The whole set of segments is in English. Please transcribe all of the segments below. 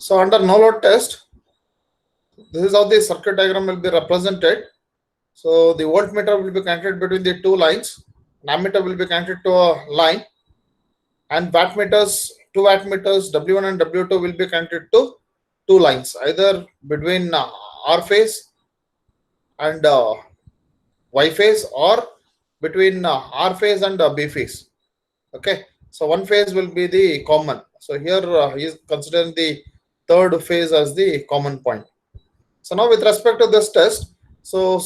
So under no load test, this is how the circuit diagram will be represented. So the voltmeter will be connected between the two lines. An ammeter will be connected to a line, and wattmeters, two wattmeters W1 and W2 will be connected to two lines, either between R phase and Y phase, or between R phase and B phase. Okay, so one phase will be the common. So here he is considering the third phase as the common point. So now with respect to this test, so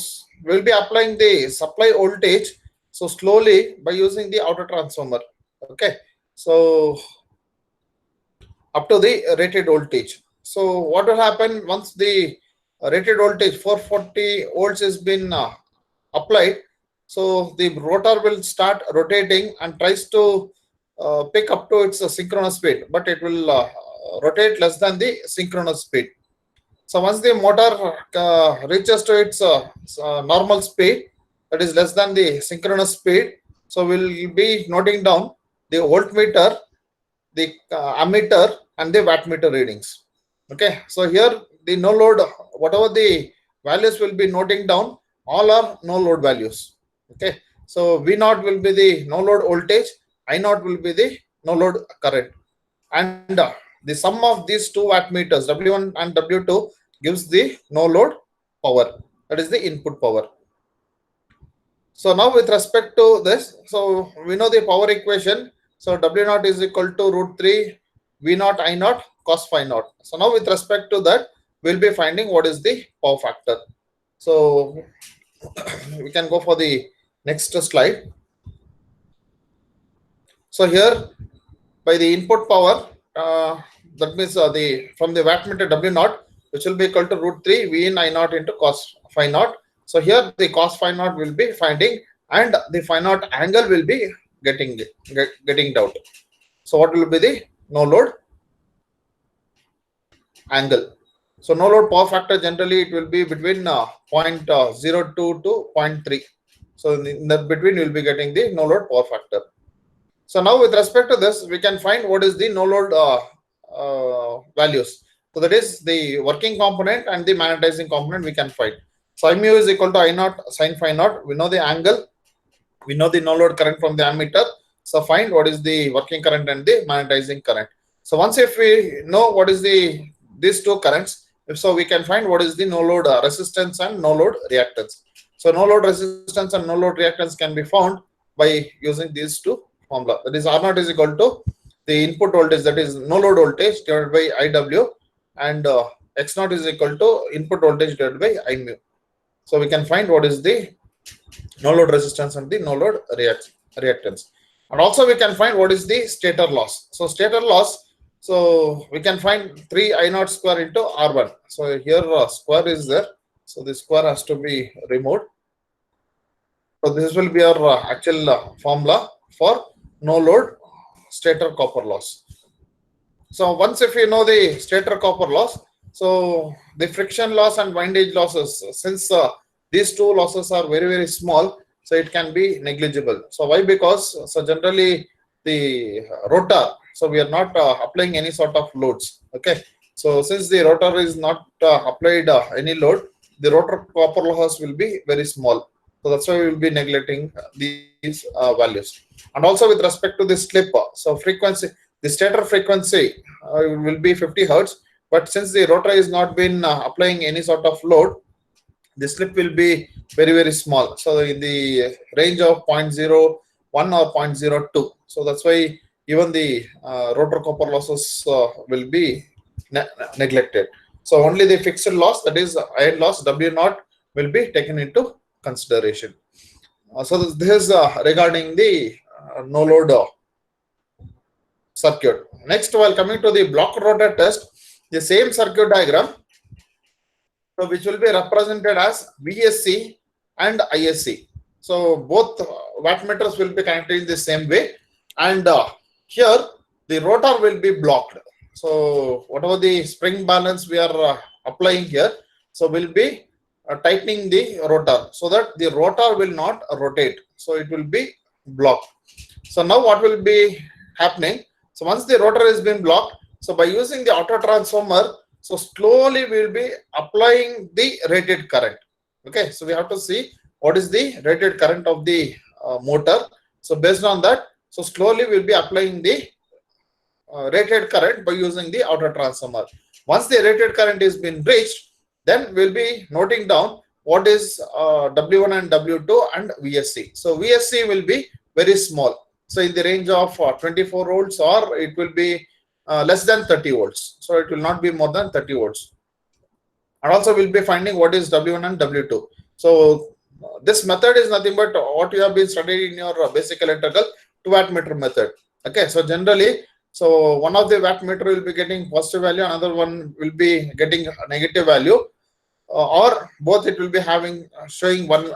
we'll be applying the supply voltage so slowly by using the auto transformer. Okay, so up to the rated voltage. So what will happen once the rated voltage 440 volts has been applied? So the rotor will start rotating and tries to pick up to its synchronous speed, but it will rotate less than the synchronous speed. So once the motor reaches to its normal speed, that is less than the synchronous speed, so we'll be noting down the voltmeter, the ammeter, and the wattmeter readings. Okay, so here the no load, whatever the values will be noting down, all are no load values. Okay, so V0 will be the no load voltage, I0 will be the no load current, and the sum of these two wattmeters W1 and W2 gives the no load power, that is the input power. So now with respect to this, so we know the power equation. So W0 is equal to root 3 V0 I0 cos phi naught. So now with respect to that, we'll be finding what is the power factor. So we can go for the next slide. So here by the input power, that means the from the wattmeter W0, which will be equal to root 3 V in I0 into cos phi naught. So here the cos phi naught will be finding, and the phi naught angle will be getting out. So what will be the no load angle? So no load power factor, generally it will be between 0.02 to 0.3. So in the between you will be getting the no load power factor. So now with respect to this, we can find what is the no load values. So that is the working component and the magnetizing component we can find. So mu is equal to I0 sin phi naught. We know the angle, we know the no load current from the ammeter. So find what is the working current and the magnetizing current. So once if we know what is these two currents, so we can find what is the no load resistance and no load reactance. So no load resistance and no load reactance can be found by using these two formula. That is R0 is equal to the input voltage, that is no load voltage, divided by IW, and X0 is equal to input voltage divided by I mu. So we can find what is the no load resistance and the no load reactance. And also we can find what is the stator loss. So stator loss, so we can find 3 I0 square into R1. So here square is there. So the square has to be removed. So this will be our actual formula for no load stator copper loss. So once if you know the stator copper loss, so the friction loss and windage losses, since these two losses are very small, so it can be negligible. So why? Because so generally the rotor, so we are not applying any sort of loads. Okay, so since the rotor is not applied any load, the rotor copper loss will be very small. So that's why we will be neglecting these values. And also with respect to the slip, so frequency, the stator frequency will be 50 Hertz, but since the rotor is not been applying any sort of load, the slip will be very small. So in the range of 0.01 or 0.02. So that's why even the rotor copper losses will be neglected. So only the fixed loss, that is iron loss W0, will be taken into consideration. So this is regarding the no load circuit. Next, while coming to the block rotor test, the same circuit diagram, so which will be represented as VSC and ISC. So both wattmeters will be connected in the same way, and here the rotor will be blocked. So whatever the spring balance we are applying here, so will be tightening the rotor so that the rotor will not rotate. So it will be blocked. So now what will be happening? So once the rotor has been blocked, So by using the auto transformer, so slowly we will be applying the rated current. Okay, so we have to see what is the rated current of the motor. So based on that, so slowly we'll be applying the rated current by using the auto transformer. Once the rated current is been reached, then we'll be noting down what is W1 and W2 and VSC. So VSC will be very small. So in the range of 24 volts, or it will be less than 30 volts. So it will not be more than 30 volts. And also we'll be finding what is W1 and W2. So this method is nothing but what you have been studying in your basic electrical 2 wattmeter method. Okay, so generally, so one of the wattmeter will be getting positive value, another one will be getting a negative value, or both it will be having showing one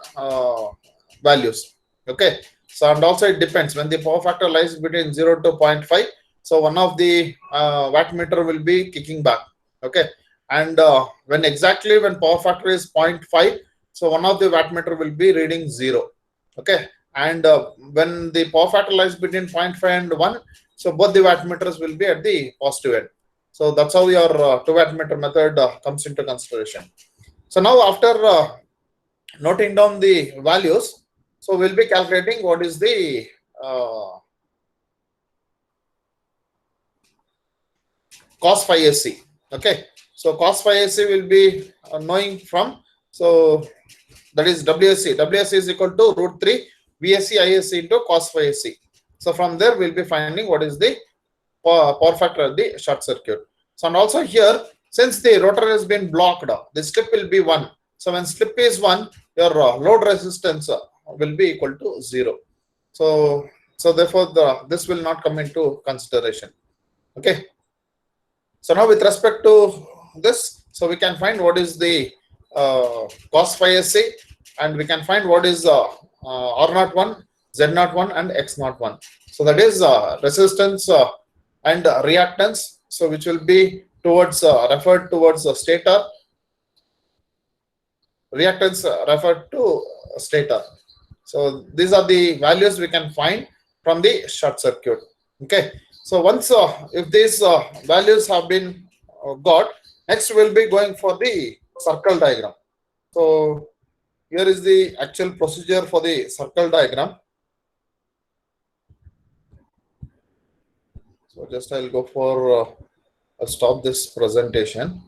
values. Okay, so and also it depends when the power factor lies between 0 to 0.5. So one of the wattmeter will be kicking back. Okay, and when exactly when power factor is 0.5, so one of the wattmeter will be reading 0. Okay, and when the power factor lies between 0.5 and 1, so both the wattmeters will be at the positive end. So that's how your 2 wattmeter method comes into consideration. So now after noting down the values, so we'll be calculating what is the cos phi SC. Okay, so cos phi SC will be knowing from, so that is WSC. WSC is equal to root 3 VSC ISC into cos phi SC. So from there we'll be finding what is the power factor of the short circuit. So and also here, since the rotor has been blocked, the slip will be 1. So when slip is 1, your load resistance will be equal to 0. So therefore this will not come into consideration. Okay. So now with respect to this, so we can find what is the cos phi SC, and we can find what is R01, Z01 and X01. So that is resistance and reactance, so which will be towards referred towards the stator, reactance referred to stator. So these are the values we can find from the short circuit. Okay, so once if these values have been got, next we'll be going for the circle diagram. So here is the actual procedure for the circle diagram. So just I'll go for I'll stop this presentation.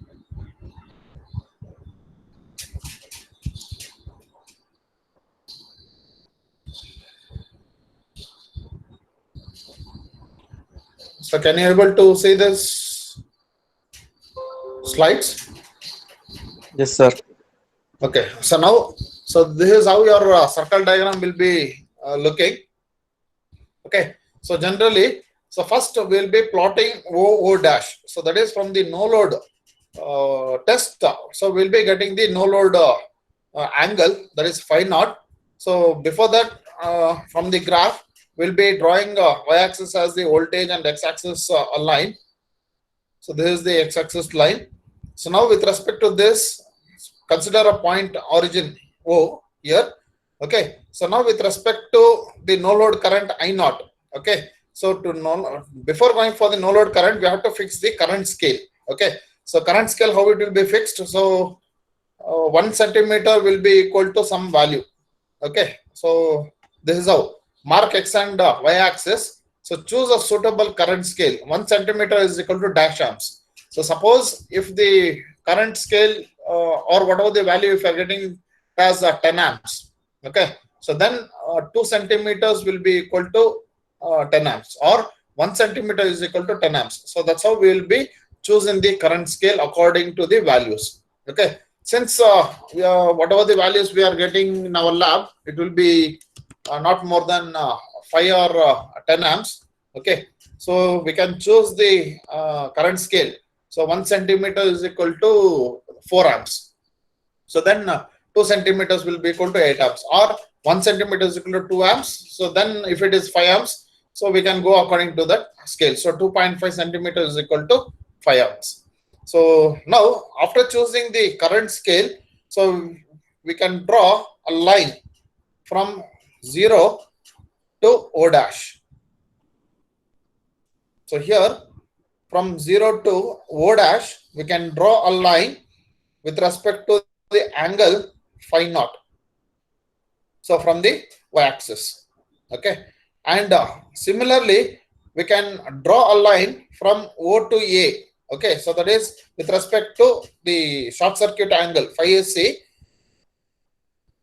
So can you able to see this slides? Yes, sir. Okay. So now, so this is how your circle diagram will be looking. Okay. So generally, so first we'll be plotting O dash. So that is from the no load test. So we'll be getting the no load angle, that is phi naught. So before that, from the graph, we'll be drawing y-axis as the voltage and x-axis a line. So this is the x-axis line. So now with respect to this, consider a point origin O here. Okay. So now with respect to the no load current I naught. Okay. So before going for the no load current, we have to fix the current scale. Okay. So current scale, how it will be fixed? So 1 centimeter will be equal to some value. Okay. So this is how mark x and y axis. So choose a suitable current scale. 1 centimeter is equal to dash amps. So suppose if the current scale or whatever the value, if you are getting as 10 amps. Okay. So then 2 centimeters will be equal to 10 amps, or 1 centimeter is equal to 10 amps. So that's how we will be choosing the current scale according to the values. Okay. Since whatever the values we are getting in our lab, it will be not more than 5 or 10 amps. Okay. So we can choose the current scale. So 1 centimeter is equal to 4 amps. So then 2 centimeters will be equal to 8 amps, or 1 centimeter is equal to 2 amps. So then if it is 5 amps, so we can go according to that scale. So 2.5 centimeters is equal to 5 amps. So now after choosing the current scale, so we can draw a line from 0 to O dash. So here from 0 to O dash, we can draw a line with respect to the angle phi naught. So from the y-axis, okay. And similarly, we can draw a line from O to A, okay. So that is with respect to the short circuit angle phi AC.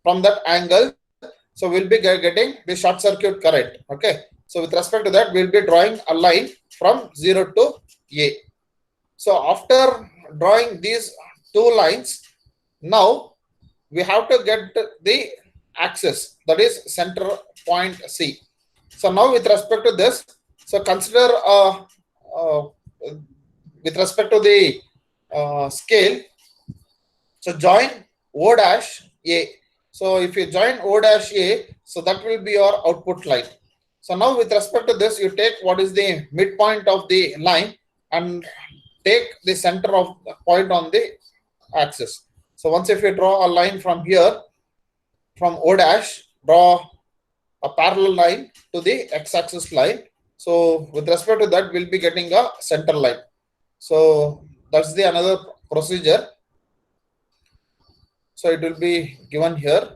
From that angle, so we'll be getting the short circuit current, okay. So with respect to that, we'll be drawing a line from 0 to A. So after drawing these two lines, now we have to get the axis, that is center point C. So now with respect to this, so consider with respect to the scale, so join O dash A. So if you join O dash A, so that will be your output line. So now with respect to this, you take what is the midpoint of the line and take the center of the point on the axis. So once if you draw a line from here, from O dash, draw a parallel line to the x-axis line. So with respect to that, we'll be getting a center line. So that's the another procedure. So it will be given here.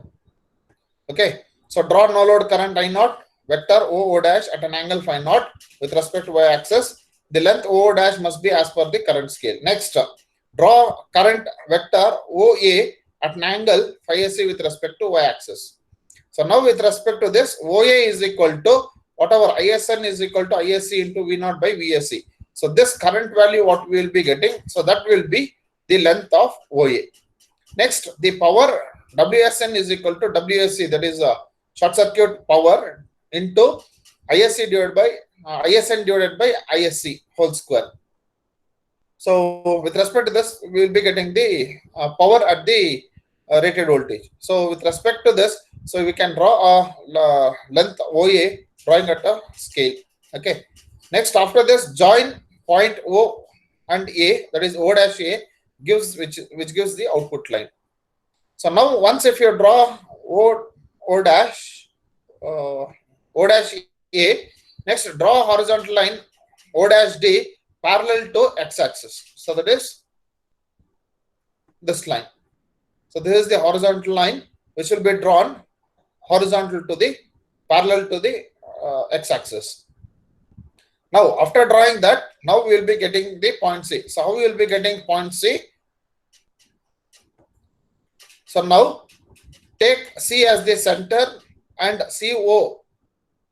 Okay. So draw no load current I naught vector O dash at an angle phi naught with respect to y-axis. The length O dash must be as per the current scale. Next, draw current vector OA at an angle phi AC with respect to y-axis. So now with respect to this, OA is equal to whatever ISN is equal to ISC into V naught by VSC. So this current value what we will be getting, so that will be the length of OA. Next, the power WSN is equal to WSC, that is a short circuit power into ISC divided by ISN divided by ISC whole square. So with respect to this, we will be getting the power at the rated voltage. So with respect to this, so we can draw a length OA drawing at a scale. Okay. Next, after this, join point O and A, that is O dash A, gives which gives the output line. So now once if you draw O dash A, next draw horizontal line O dash D parallel to x-axis. So that is this line. So this is the horizontal line which will be drawn horizontal to the parallel to the x-axis. Now after drawing that, now we will be getting the point C. So how we will be getting point C? So now take C as the center and CO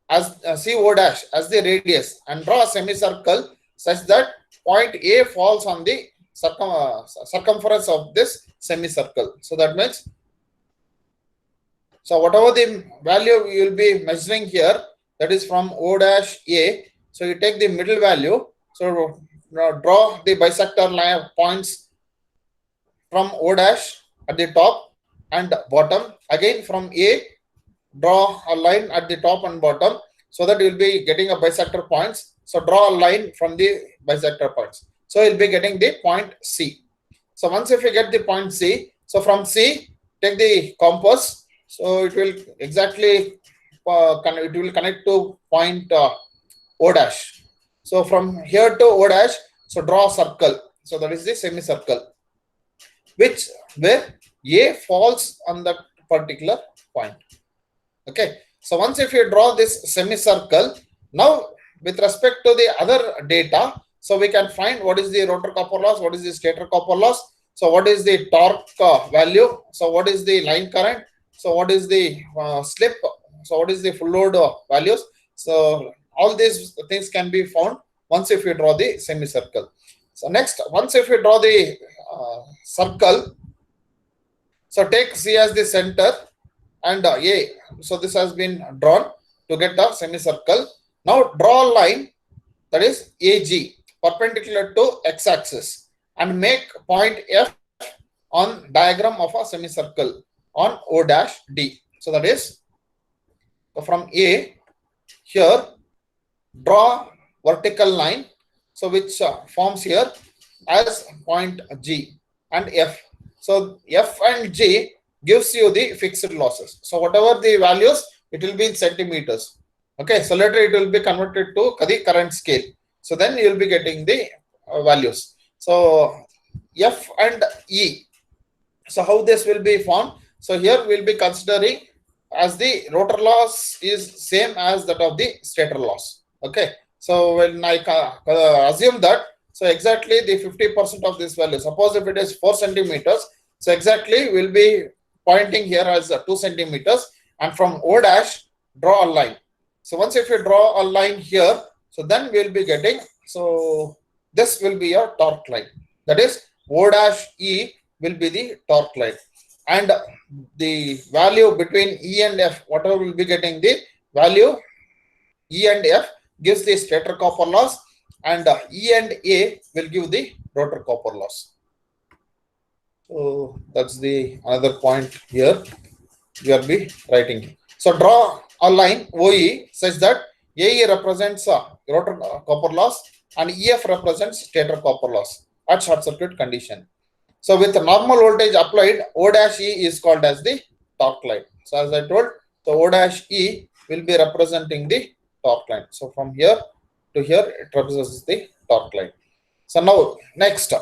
as CO dash as the radius and draw a semicircle such that point A falls on the circumference of this semicircle. So that means, so whatever the value you will be measuring here, that is from O dash A. So you take the middle value. So draw the bisector line of points from O dash at the top and bottom. Again from A, draw a line at the top and bottom so that you will be getting a bisector points. So draw a line from the bisector points. So you'll be getting the point C. So once if you get the point C, so from C, take the compass. So it will exactly it will connect to point O dash. So from here to O dash, so draw a circle. So that is the semicircle, which where A falls on that particular point. Okay. So once if you draw this semicircle, now with respect to the other data, so we can find what is the rotor copper loss, what is the stator copper loss, so what is the torque value, so what is the line current, so what is the slip, so what is the full load values. So all these things can be found once if you draw the semicircle. So next, once if you draw the circle, so take C as the center and A. So this has been drawn to get a semicircle. Now draw a line, that is AG, perpendicular to x-axis, and make point F on diagram of a semicircle on O dash D. So that is, so from A, here draw vertical line, so which forms here as point G and F. So F and G gives you the fixed losses. So whatever the values, it will be in centimeters. Okay, so later it will be converted to the current scale. So then you will be getting the values. So F and E. So how this will be found? So here we'll be considering as the rotor loss is same as that of the stator loss. Okay. So when I assume that, so exactly the 50% of this value, suppose if it is 4 centimeters, so exactly we'll be pointing here as 2 centimeters, and from O dash draw a line. So once if you draw a line here, so then we'll be getting, so this will be your torque line. That is O dash E will be the torque line, and the value between E and F, whatever will be getting the value E and F gives the stator copper loss, and E and A will give the rotor copper loss. So that's the another point here we will be writing. So draw a line OE such that AE represents rotor copper loss and EF represents stator copper loss at short circuit condition. So with the normal voltage applied, O dash E is called as the torque line. So as I told, so O dash E will be representing the torque line. So from here to here, it represents the torque line. So now next.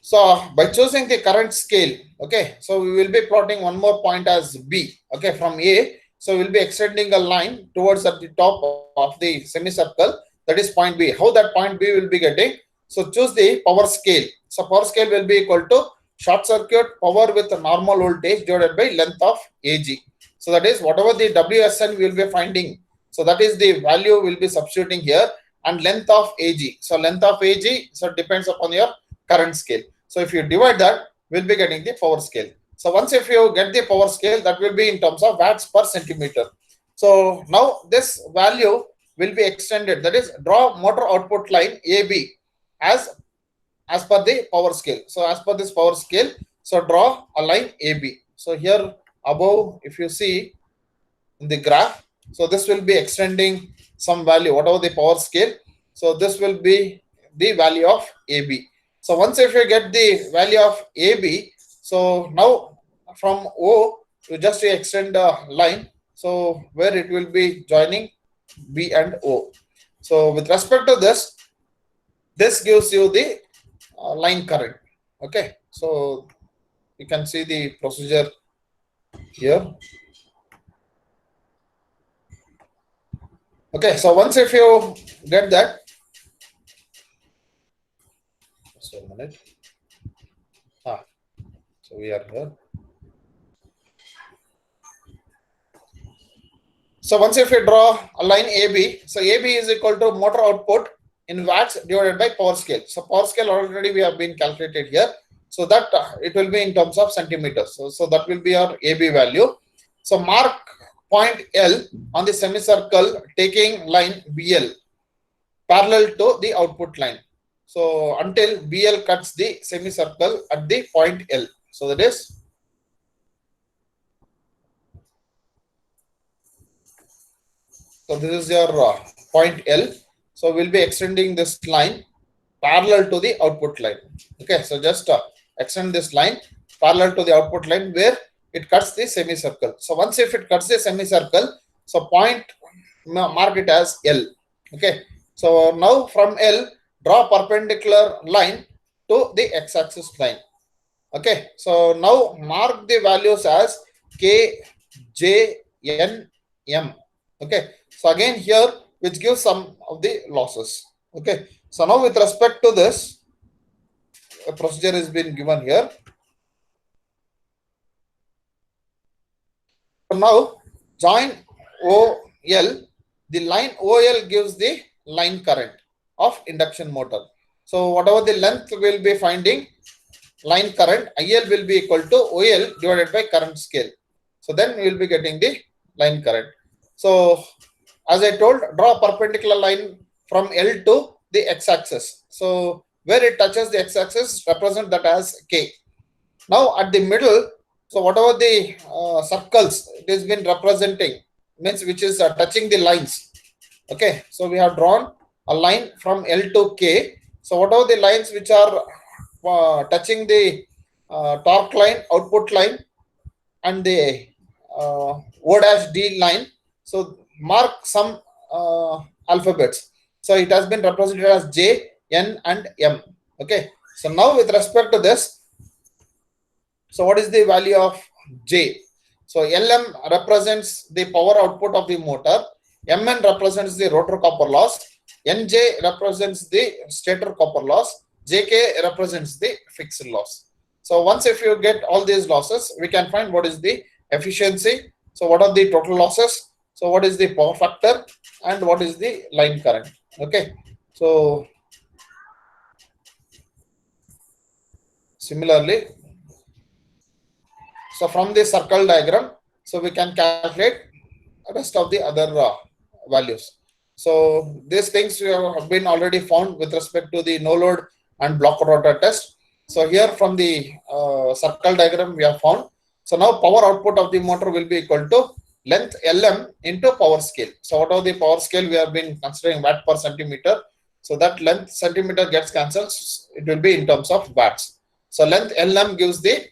So by choosing the current scale, okay, so we will be plotting one more point as B, okay, from A. So we'll be extending a line towards at the top of the semicircle, that is point B. How that point B will be getting? So choose the power scale. So power scale will be equal to short circuit power with normal voltage divided by length of AG. So that is whatever the WSN we will be finding. So that is the value we'll be substituting here, and length of AG. So length of AG, so it depends upon your current scale. So if you divide that, we'll be getting the power scale. So once if you get the power scale, that will be in terms of watts per centimeter. So now this value will be extended. That is, draw motor output line AB as per the power scale. So as per this power scale, so draw a line AB. So here above, if you see in the graph, so this will be extending some value, whatever the power scale. So this will be the value of AB. So once if you get the value of AB, so now from O, you just extend a line. So where it will be joining B and O. So with respect to this, this gives you the line current. Okay. So you can see the procedure here. Okay. So once if you get that, just a minute. So we are here. So once if you draw a line AB, so AB is equal to motor output in watts divided by power scale. So power scale already we have been calculated here. So that it will be in terms of centimeters. So that will be our AB value. So mark point L on the semicircle taking line BL parallel to the output line. So until BL cuts the semicircle at the point L. So that is, so this is your point L. So we'll be extending this line parallel to the output line. Okay, so just extend this line parallel to the output line where it cuts the semicircle. So once if it cuts the semicircle, so point, mark it as L. Okay, so now from L, draw perpendicular line to the x-axis line. Okay, so now mark the values as K, J, N, M. Okay, so again here, which gives some of the losses. Okay, so now with respect to this, a procedure has been given here. So now join OL, the line OL gives the line current of induction motor. So whatever the length we'll be finding, line current IL will be equal to OL divided by current scale. So then we will be getting the line current. So as I told, draw a perpendicular line from L to the x-axis. So where it touches the x-axis, represent that as K. Now at the middle, so whatever the circles it has been representing, means which is touching the lines. Okay, so we have drawn a line from L to K. So whatever the lines which are touching the torque line, output line, and the O dash D line, so mark some alphabets. So it has been represented as J, N, and M. Okay. So now with respect to this, so what is the value of J? So Lm represents the power output of the motor, Mn represents the rotor copper loss, Nj represents the stator copper loss, Jk represents the fixed loss. So once if you get all these losses, we can find what is the efficiency. So what are the total losses? So what is the power factor and what is the line current? Okay. So similarly, so from the circle diagram, so we can calculate rest of the other values. So these things have been already found with respect to the no load and block rotor test. So here from the circle diagram we have found. So now power output of the motor will be equal to length Lm into power scale. So whatever the power scale we have been considering watt per centimeter. So that length centimeter gets cancelled. It will be in terms of watts. So length Lm gives the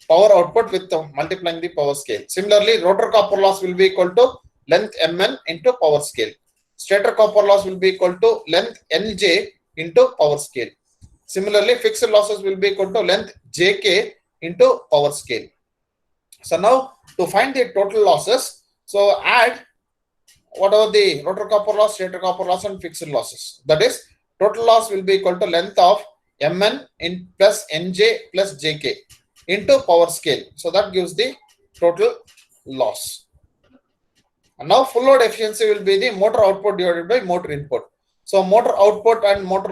power output with multiplying the power scale. Similarly, rotor copper loss will be equal to length Mn into power scale. Stator copper loss will be equal to length Nj into power scale. Similarly, fixed losses will be equal to length Jk into power scale. So now to find the total losses, so add whatever the rotor copper loss, stator copper loss, and fixed losses. That is, total loss will be equal to length of Mn in plus Nj plus Jk into power scale. So that gives the total loss. And now full load efficiency will be the motor output divided by motor input. So motor output and motor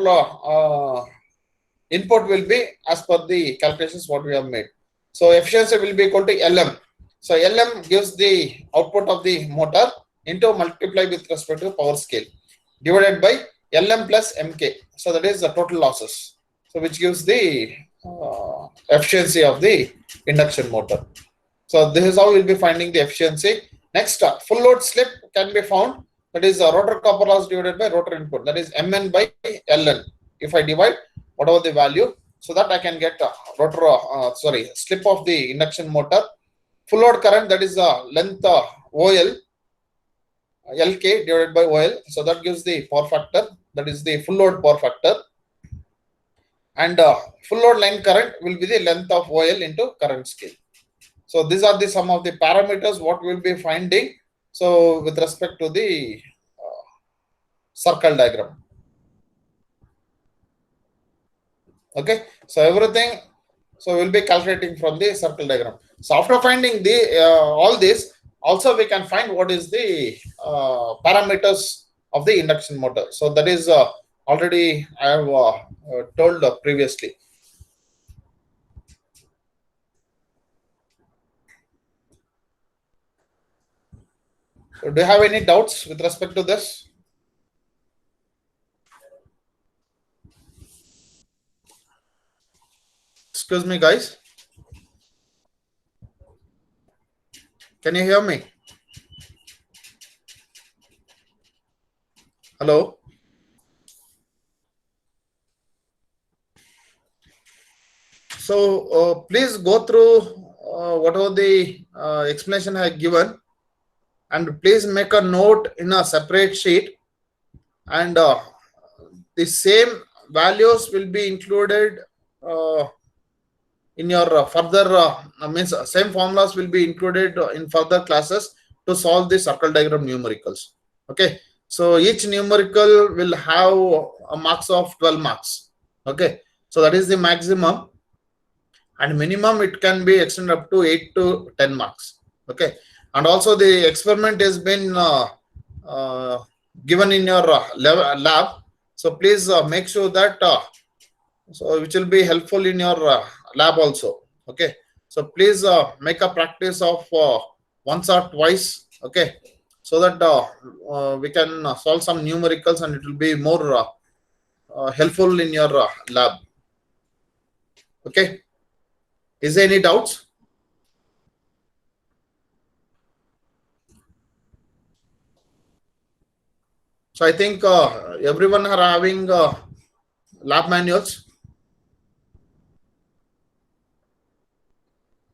input will be as per the calculations what we have made. So efficiency will be equal to Lm. So Lm gives the output of the motor into multiply with respect to power scale divided by Lm plus Mk. So that is the total losses. So which gives the efficiency of the induction motor. So this is how we'll be finding the efficiency. Next, full load slip can be found. That is rotor copper loss divided by rotor input. That is Mn by Ln. If I divide whatever the value, so that I can get slip of the induction motor. Full load current, that is length OL, Lk divided by OL. So that gives the power factor. That is the full load power factor. And full load line current will be the length of OL into current scale. So these are the some of the parameters what we will be finding. So with respect to the circle diagram. Okay. So everything. So we'll be calculating from the circle diagram. So after finding the all this, also we can find what is the parameters of the induction motor. So that is already I have told previously. So do you have any doubts with respect to this? Excuse me, guys. Can you hear me? Hello? So please go through whatever the explanation I have given, and please make a note in a separate sheet, and the same values will be included in your further means same formulas will be included in further classes to solve the circle diagram numericals. Okay, so each numerical will have a marks of 12 marks. Okay, so that is the maximum, and minimum it can be extended up to 8 to 10 marks. Okay, and also the experiment has been given in your lab. So please make sure that so which will be helpful in your lab also. Okay, so please make a practice of once or twice. Okay, so that we can solve some numericals and it will be more helpful in your lab. Okay, is there any doubts? So I think everyone are having lab manuals.